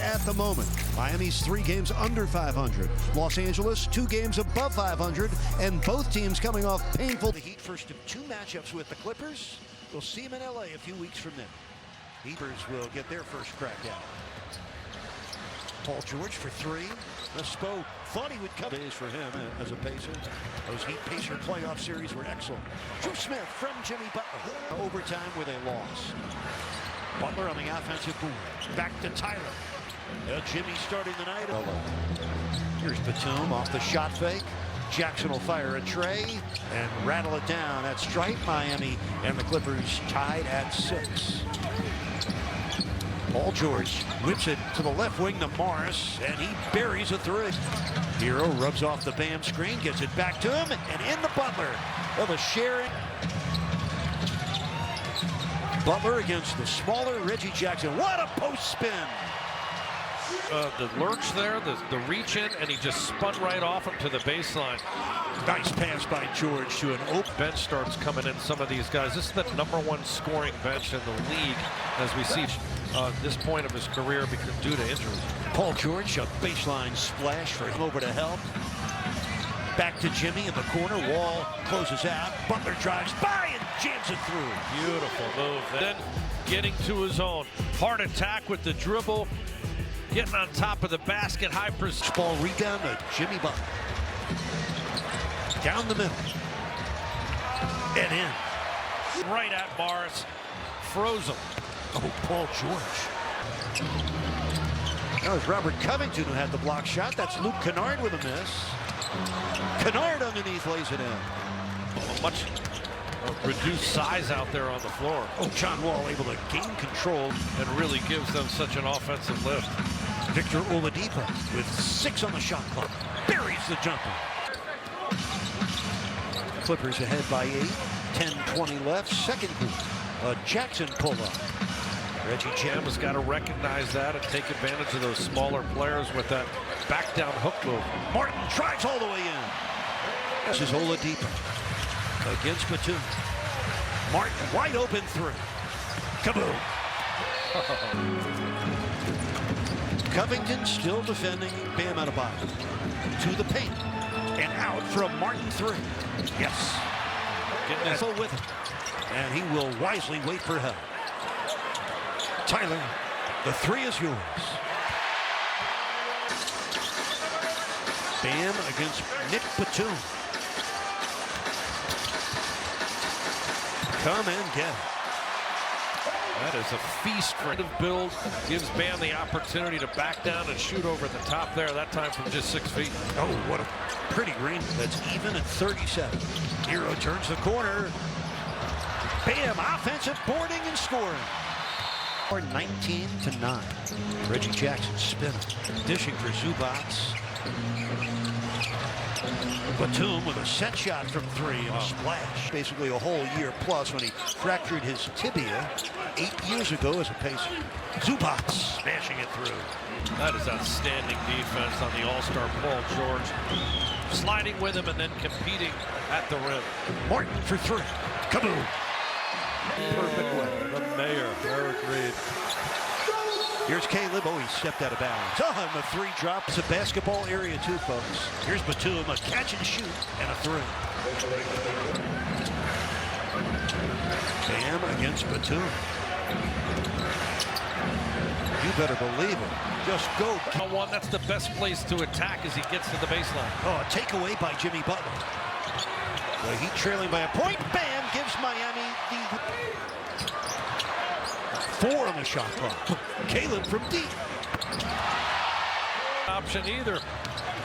at the moment. Miami's 3 games under 500. Los Angeles 2 games above 500, and both teams coming off painful. The Heat first of 2 matchups with the Clippers. We'll see them in LA a few weeks from now. Heaters will get their first crack out. Paul George for 3. Spo thought he would come. Days for him as a Pacer. Those Heat Pacer playoff series were excellent. Drew Smith from Jimmy Butler. Overtime with a loss. Butler on the offensive board. Back to Tyler. Jimmy starting the night. Here's Batum off the shot fake. Jackson will fire a tray and rattle it down. That's straight Miami, and the Clippers tied at 6. Paul George whips it to the left wing to Morris, and he buries a 3. Hero rubs off the Bam screen, gets it back to him, and in the Butler. Of a sharing. Butler against the smaller Reggie Jackson. What a post spin! The lurch there, the reach in, and he just spun right off him to the baseline. Nice pass by George to an open bench starts coming in. Some of these guys, this is the #1 scoring bench in the league, as we see this point of his career due to injuries. Paul George, a baseline splash for him over to help. Back to Jimmy in the corner. Wall closes out. Butler drives by and jams it through. Beautiful move. Then getting to his own. Hard attack with the dribble. Getting on top of the basket. High precision. Ball rebound to Jimmy Butler. Down the middle. And in. Right at Morris. Froze him. Oh, Paul George. That was Robert Covington who had the block shot. That's Luke Kennard with a miss. Kennard underneath lays it in. Much reduced size out there on the floor. Oh, John Wall able to gain control. And really gives them such an offensive lift. Victor Oladipo with 6 on the shot clock. Buries the jumper. Clippers ahead by 8. 10-20 left. Second quarter. Jackson pull-up. Reggie Jam has got to recognize that and take advantage of those smaller players with that back down hook move. Martin drives all the way in. This is Oladipo against Batum. Martin wide open 3. Kaboom. Covington still defending Bam Adebayo. To the paint. And out from Martin 3. Yes. Getting with him. And he will wisely wait for help. Tyler, the 3 is yours. Bam against Nick Batum. Come and get it. That is a feast for the build. Gives Bam the opportunity to back down and shoot over the top there, that time from just 6 feet. Oh, what a pretty green. That's even at 37. Hero turns the corner. Bam, offensive boarding and scoring. 19-9. Reggie Jackson spinning. Dishing for Zubac. Batum with a set shot from 3 and a splash. Basically a whole year plus when he fractured his tibia 8 years ago as a Pacer. Zubac smashing it through. That is outstanding defense on the all-star Paul George. Sliding with him and then competing at the rim. Martin for 3. Kaboom. Perfect way. The mayor, Eric Reed. Here's Caleb. Oh, he stepped out of bounds. Oh, and the 3 drop. It's a basketball area too, folks. Here's Batum, a catch and shoot, and a 3. Bam against Batum. You better believe it. Just go. One, that's the best place to attack as he gets to the baseline. Oh, a takeaway by Jimmy Butler. The Heat trailing by a point. Bam gives Miami the 4 on the shot clock. Caleb from deep. Option either.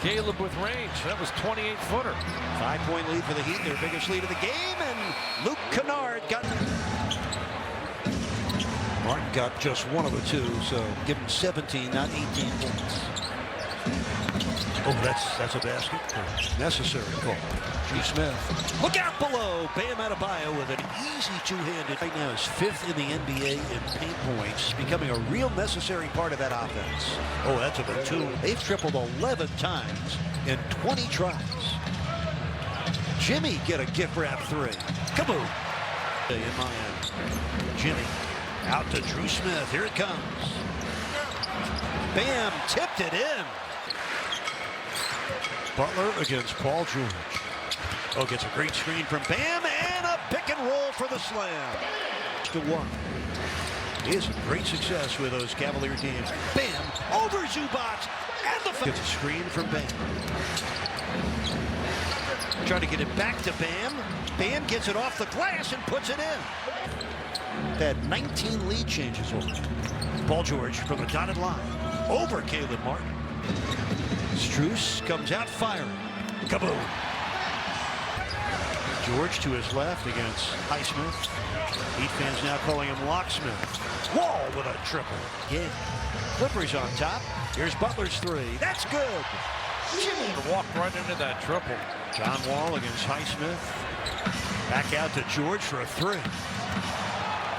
Caleb with range. That was 28-footer. 5-point lead for the Heat, their biggest lead of the game, and Luke Kennard got. Martin got just 1 of the 2, so give him 17, not 18 points. Oh, that's a basket. Necessary call. G. Smith. Look out below. Bam Adebayo with an easy 2-handed. Right now is 5th in the NBA in paint points, becoming a real necessary part of that offense. Oh, that's a Batum. They've tripled 11 times in 20 tries. Jimmy get a gift wrap 3. Kaboom. In Miami. Jimmy out to Drew Smith. Here it comes. Bam tipped it in. Butler against Paul George. Oh, gets a great screen from Bam and a pick and roll for the slam. To one. He has great success with those Cavalier teams. Bam over Zubac and the gets a screen from Bam. Trying to get it back to Bam. Bam gets it off the glass and puts it in. That 19 lead changes over. Paul George from the dotted line over Caleb Martin. Strus comes out firing. Kaboom. George to his left against Highsmith. Heat fans now calling him Locksmith. Wall with a triple. Yeah. Clippers on top. Here's Butler's three. That's good. Jimmy walked right into that triple. John Wall against Highsmith. Back out to George for a three.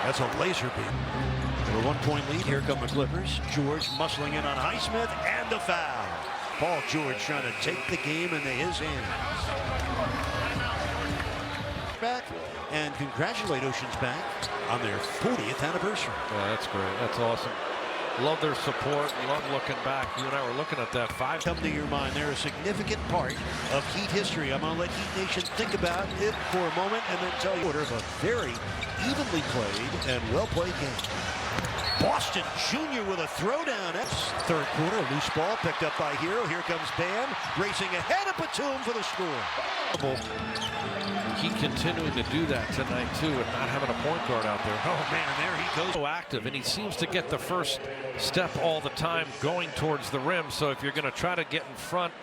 That's a laser beam. With a 1-point lead, here come the Clippers. George muscling in on Highsmith and the foul. Paul George trying to take the game into his hands. Back and congratulate Oceans Bank on their 40th anniversary. Yeah, that's great. That's awesome. Love their support. Love looking back. You and I were looking at that five. Come to your mind, they're a significant part of Heat history. I'm going to let Heat Nation think about it for a moment and then tell you order of a very evenly played and well-played game. Boston Jr. with a throwdown. That's third quarter, loose ball picked up by Hero. Here comes Bam, racing ahead of Batum for the score. Heat continuing to do that tonight too, and not having a point guard out there. Oh man, and there he goes. So active, and he seems to get the first step all the time going towards the rim. So if you're going to try to get in front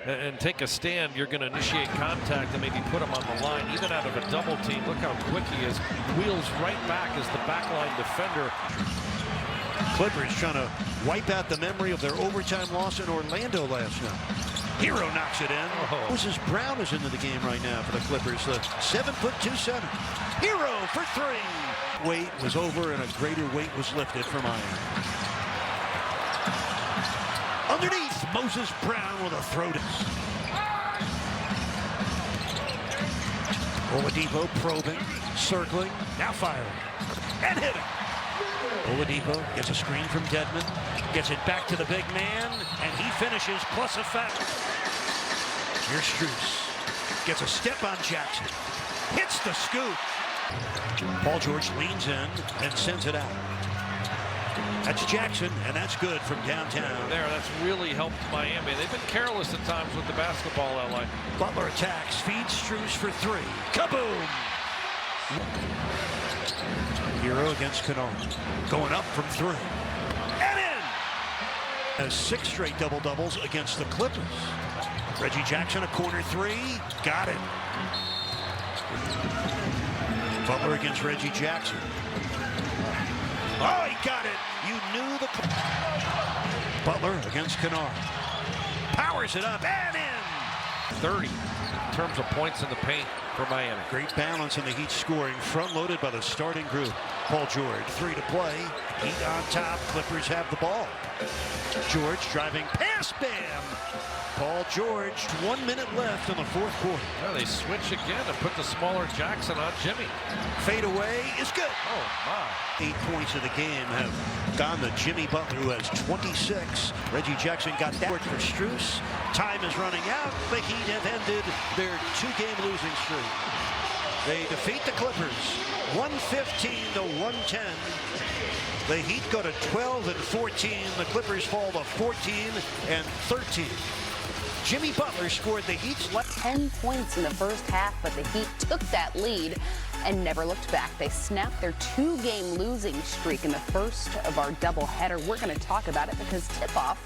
and take a stand, you're going to initiate contact and maybe put him on the line, even out of a double team. Look how quick he is. Wheels right back as the backline defender. Clippers trying to wipe out the memory of their overtime loss in Orlando last night. Hero knocks it in. Moses Brown is into the game right now for the Clippers. The 7'2" center. Hero for three. Weight was over and a greater weight was lifted for Miami. Underneath, Moses Brown with a throw down. Oladipo probing, circling, now firing, and hitting. Oladipo gets a screen from Dedmon, gets it back to the big man, and he finishes plus a foul. Here's Strus, gets a step on Jackson, hits the scoop. Paul George leans in and sends it out. That's Jackson, and that's good from downtown. That's really helped Miami. They've been careless at times with the basketball, LA. Butler attacks, feeds Strus for three. Kaboom! Hero against Kennard. Going up from three. And in! Has 6 straight double-doubles against the Clippers. Reggie Jackson, a corner three. Got it. Butler against Reggie Jackson. Oh, he got it. You knew the... Butler against Kennard. Powers it up and in! 30 in terms of points in the paint for Miami. Great balance in the Heat scoring, front-loaded by the starting group. Paul George, 3 to play. Heat on top, Clippers have the ball. George driving past Bam. Paul George, 1 minute left in the fourth quarter. Yeah, they switch again and put the smaller Jackson on Jimmy. Fade away is good. Oh, my. 8 points of the game have gone to Jimmy Butler, who has 26. Reggie Jackson got that for Strus. Time is running out. The Heat have ended their 2-game losing streak. They defeat the Clippers 115 to 110. The Heat go to 12 and 14. The Clippers fall to 14 and 13. Jimmy Butler scored the Heat's 10 points in the first half, but the Heat took that lead and never looked back. They snapped their 2-game losing streak in the first of our doubleheader. We're going to talk about it because tip-off